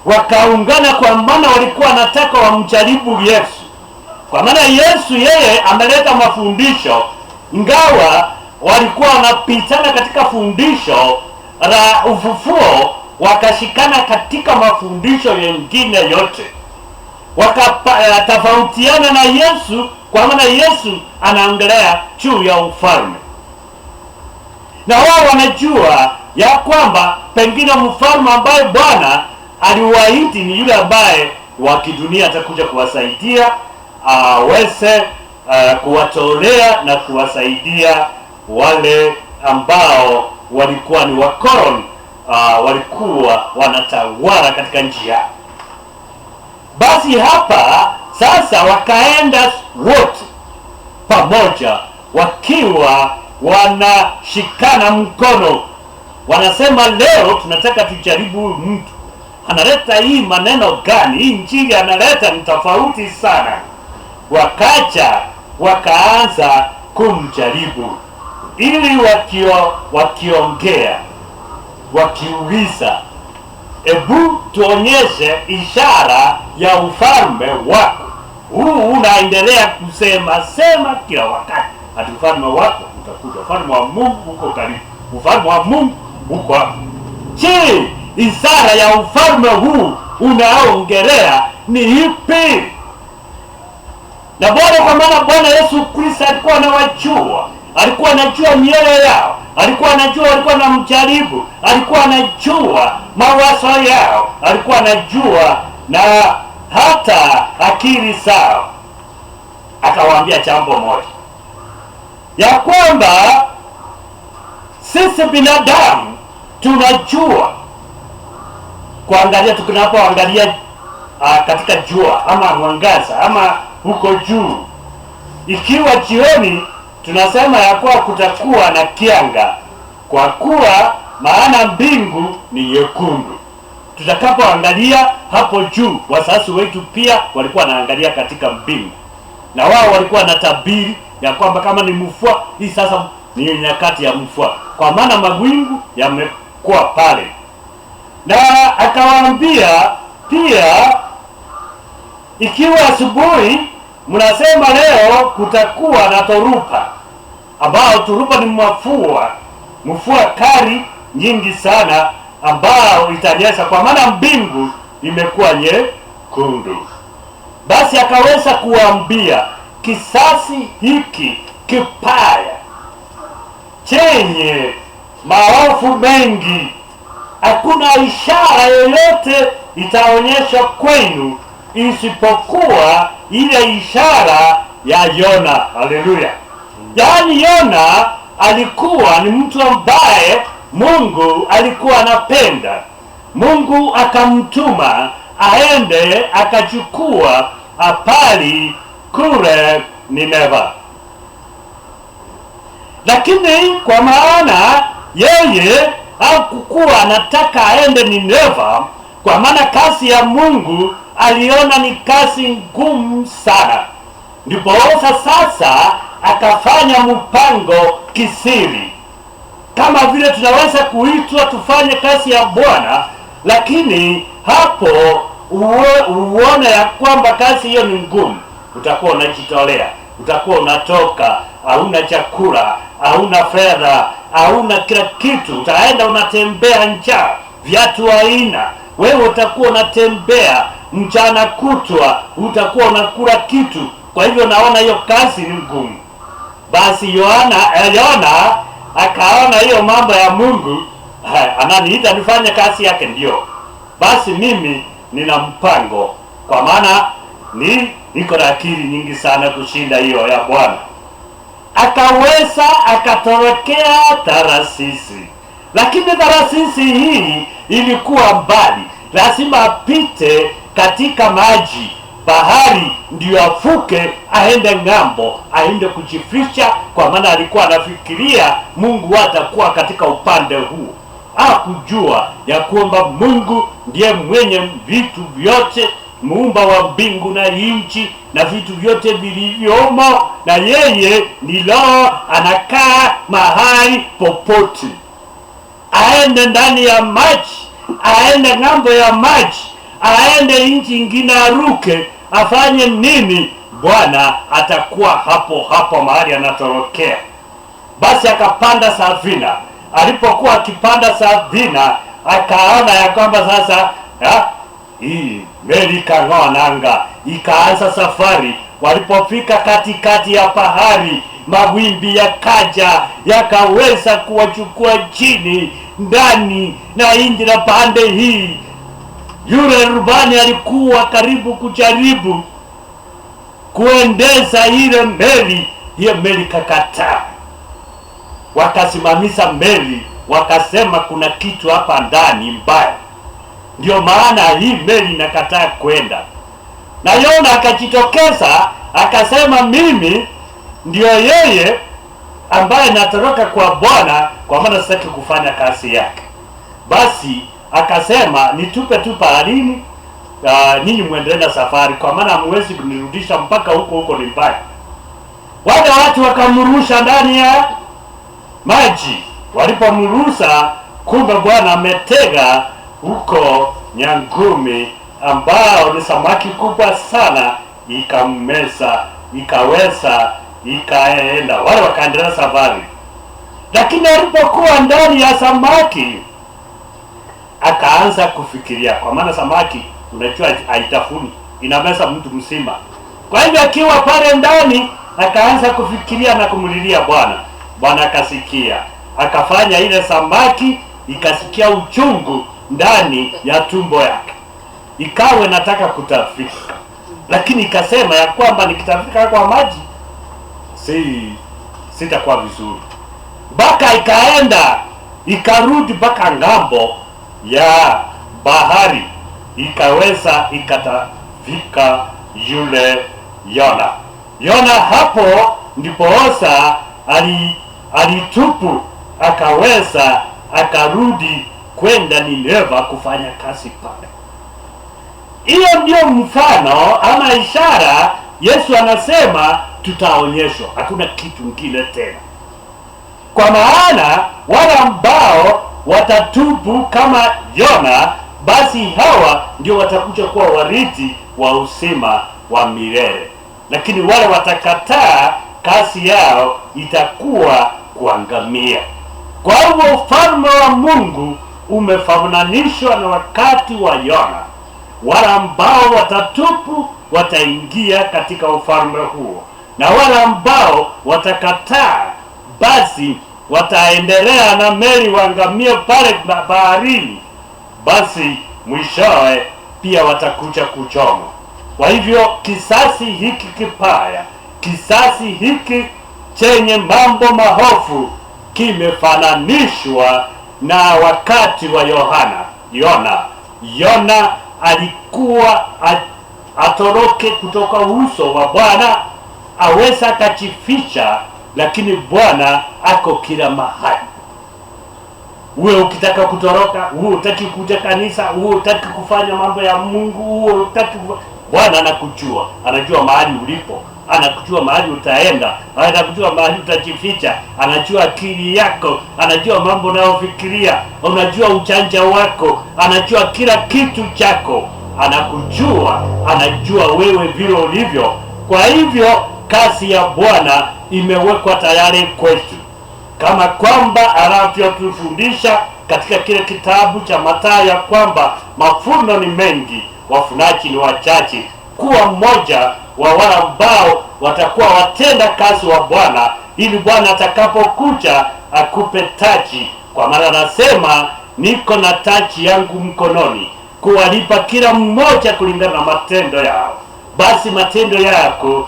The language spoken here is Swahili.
wakaungana kwa maana walikuwa wanataka wamjaribu Yesu. Kwa maana Yesu yeye ameleta mafundisho, ingawa walikuwa wanapitana katika fundisho la ufufuo, wakashikana katika mafundisho mengine yote, wakatofautiana na Yesu, kwa maana Yesu anaongelea juu ya ufalme, na wao wanajua ya kwamba pengine mfalme ambaye Bwana aliwaahidi ni yule ambaye wa kidunia atakuja kuwasaidia, aweze kuwatolea na kuwasaidia wale ambao walikuwa ni wakoloni, walikuwa wanatawala katika nchi yao. Basi hapa sasa wakaenda wote pamoja wakiwa wanashikana mkono, wanasema leo tunataka tujaribu mtu analeta hii maneno gani, hii injili analeta ni tofauti sana. Wakaanza kumjaribu, ili wakiongea wakiuliza, ebu tuonyeshe ishara ya ufalme wako. Huu unaendelea kusema kila wakati, ati ufalme wako utakuja, ufalme wa Mungu uko karibu, ufalme wa Mungu uko hapo. Je, ishara ya ufalme huu unaongelea ni ipi? Na Bwana, kwa maana Bwana Yesu Kristo alikuwa anawajua, alikuwa anajua mioyo yao, alikuwa anajua walikuwa na mjaribu, alikuwa anajua mawazo yao, alikuwa anajua na hata akili zao. Akawaambia jambo moja, ya kwamba sisi binadamu tunajua kuangalia, tunapoangalia katika jua ama mwangaza ama huko juu, ikiwa jioni tunasema ya kuwa kutakuwa na kianga, kwa kuwa maana mbingu ni nyekundu. Tutakapoangalia hapo juu, wazazi wetu pia walikuwa wanaangalia katika mbingu, na wao walikuwa na tabiri ya kwamba kama ni mvua, hii sasa ni nyakati ya mvua, kwa maana mawingu yamekuwa pale. Na akawaambia pia, ikiwa asubuhi mnasema leo kutakuwa na dhoruba, ambao dhoruba ni mvua kali nyingi sana, ambao itanyesha, kwa maana mbingu imekuwa nyekundu. Basi akaweza kuambia, kisasi hiki kipaya chenye maovu mengi, hakuna ishara yoyote itaonyesha kwenu isipokuwa ile ishara ya Yona. Haleluya! Yaani Yona alikuwa ni mtu ambaye Mungu alikuwa anapenda. Mungu akamtuma aende akachukua habari kule Nineva, lakini kwa maana yeye hakukuwa anataka aende Nineva, kwa maana kazi ya Mungu aliona ni kazi ngumu sana. Ndipo sasa akafanya mpango kisiri, kama vile tunaweza kuitwa tufanye kazi ya Bwana, lakini hapo uone ya kwamba kazi hiyo ni ngumu. Utakuwa unajitolea, utakuwa unatoka, hauna chakula, hauna fedha, hauna kila kitu, utaenda unatembea njaa, viatu haina, wewe utakuwa unatembea mchana kutwa, utakuwa unakula kitu. Kwa hivyo naona hiyo kazi ni ngumu. Basi Yona akaona hiyo mambo ya Mungu, ananiita nifanye kazi yake, ndio basi mimi nina mpango, kwa maana niko na akili nyingi sana kushinda hiyo ya Bwana. Akaweza akatorokea Tarasisi, lakini Tarasisi hii ilikuwa mbali, lazima apite katika maji, bahari, ndio afuke aende ng'ambo, aende kujificha, kwa maana alikuwa anafikiria Mungu atakuwa katika upande huu. Hakujua ya kwamba Mungu ndiye mwenye vitu vyote, muumba wa mbingu na nchi na vitu vyote vilivyomo, na yeye ndilo anakaa mahali popote. Aende ndani ya maji, aende ng'ambo ya maji, aende nchi ingine, aruke, afanye nini, Bwana atakuwa hapo hapo mahali anatorokea. Basi akapanda safina. Alipokuwa akipanda safina, akaona ya kwamba sasa hii meli ikang'oa nanga, ikaanza safari. Walipofika katikati ya bahari, mawimbi yakaja, yakaweza kuwachukua chini, ndani na nje na pande hii. Yule rubani alikuwa karibu kujaribu kuendeza ile meli, hiyo meli kakataa. Wakasimamisha meli, wakasema kuna kitu hapa ndani mbaya, ndio maana hii meli inakataa kwenda. Na Yona akajitokeza akasema, mimi ndio yeye ambaye natoroka kwa Bwana, kwa maana sitaki kufanya kazi yake. Basi akasema, nitupe tu baharini, ninyi muendelee na safari, kwa maana hamwezi kunirudisha mpaka huko ni mbaya. Wale watu wakamrusha ndani ya maji. Walipomrusa, kumbe Bwana ametega huko nyangumi, ambao ni samaki kubwa sana, ikammeza, ikaweza, ikaenda. Wale wakaendelea safari. Lakini alipokuwa ndani ya samaki, akaanza kufikiria, kwa maana samaki unajua haitafuni, inameza mtu mzima. Kwa hivyo akiwa pale ndani, akaanza kufikiria na kumlilia Bwana. Bwana akasikia, akafanya ile samaki ikasikia uchungu ndani ya tumbo yake, ikawe nataka kutafika, lakini ikasema ya kwamba nikitafika kwa maji sitakuwa vizuri. Mpaka ikaenda ikarudi mpaka ngambo ya bahari, ikaweza ikatafika yule Yona. Yona hapo ndipo osa alitupu, akaweza akarudi kwenda Nineva kufanya kazi pale. Hiyo ndio mfano ama ishara Yesu anasema tutaonyeshwa, hakuna kitu kingine tena. Kwa maana wale ambao watatubu kama Yona, basi hawa ndio watakuja kuwa warithi wa uzima wa milele. Lakini wale watakataa, kazi yao itakuwa kuangamia. Kwa hivyo ufalme wa Mungu umefananishwa na wakati wa Yona. Wale ambao watatubu wataingia katika ufalme huo, na wale ambao watakataa, basi wataendelea na meli waangamie pale baharini, basi mwishowe pia watakuja kuchoma. Kwa hivyo kisasi hiki kipaya, kisasi hiki chenye mambo mahofu, kimefananishwa na wakati wa Yona alikuwa atoroke kutoka uso wa Bwana, aweza akajificha, lakini Bwana ako kila mahali. Uwe ukitaka kutoroka, uwe utaki kuja kanisa, uwe utaki kufanya mambo ya Mungu, uwe utaki, Bwana anakujua, anajua mahali ulipo, anakujua mahali utaenda, anakujua mahali utajificha, anajua akili yako, anajua mambo unayofikiria, anajua ujanja wako, anajua kila kitu chako, anakujua, anajua wewe vile ulivyo. Kwa hivyo kazi ya Bwana imewekwa tayari kwetu, kama kwamba anavyotufundisha katika kile kitabu cha Mathayo ya kwamba mavuno ni mengi, wafunaji ni wachache. Kuwa mmoja wa wale ambao watakuwa watenda kazi wa Bwana, ili Bwana atakapokuja akupe taji, kwa maana anasema niko na taji yangu mkononi kuwalipa kila mmoja kulingana na matendo yao. Basi matendo yako